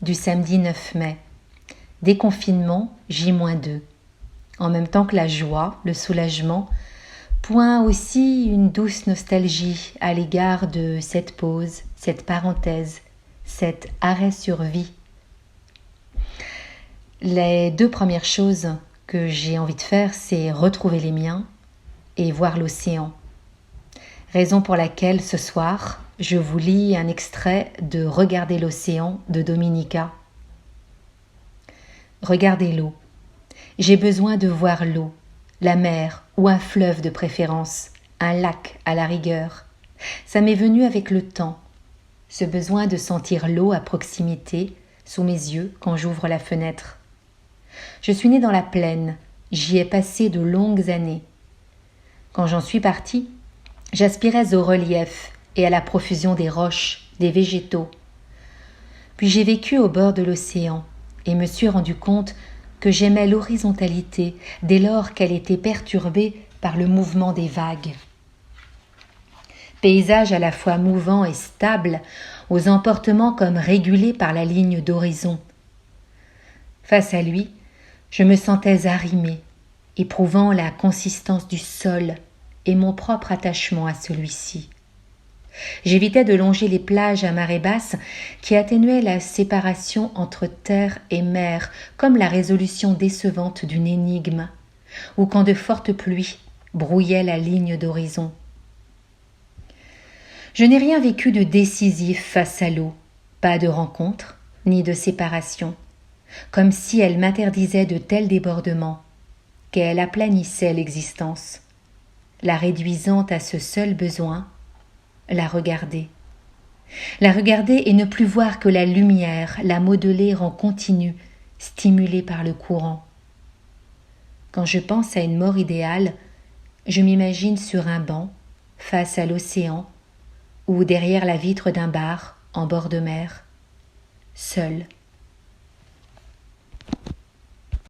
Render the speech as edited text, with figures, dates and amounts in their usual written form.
du samedi 9 mai. Déconfinement J-2. En même temps que la joie, le soulagement, point aussi une douce nostalgie à l'égard de cette pause, cette parenthèse, cet arrêt sur vie. Les deux premières choses que j'ai envie de faire, c'est retrouver les miens et voir l'océan. Raison pour laquelle ce soir, je vous lis un extrait de Regarder l'océan de Dominica. Regardez l'eau. J'ai besoin de voir l'eau, la mer ou un fleuve de préférence, un lac à la rigueur. Ça m'est venu avec le temps, ce besoin de sentir l'eau à proximité, sous mes yeux quand j'ouvre la fenêtre. Je suis née dans la plaine, j'y ai passé de longues années. Quand j'en suis partie, j'aspirais au relief et à la profusion des roches, des végétaux. Puis j'ai vécu au bord de l'océan et me suis rendu compte que j'aimais l'horizontalité dès lors qu'elle était perturbée par le mouvement des vagues. Paysage à la fois mouvant et stable, aux emportements comme régulés par la ligne d'horizon. Face à lui, je me sentais arrimée, éprouvant la consistance du sol et mon propre attachement à celui-ci. J'évitais de longer les plages à marée basse qui atténuaient la séparation entre terre et mer, comme la résolution décevante d'une énigme, ou quand de fortes pluies brouillaient la ligne d'horizon. Je n'ai rien vécu de décisif face à l'eau, pas de rencontre, ni de séparation, comme si elle m'interdisait de tels débordements, qu'elle aplanissait l'existence, la réduisant à ce seul besoin, la regarder. La regarder et ne plus voir que la lumière, la modeler en continu, stimulée par le courant. Quand je pense à une mort idéale, je m'imagine sur un banc, face à l'océan, ou derrière la vitre d'un bar en bord de mer, seule,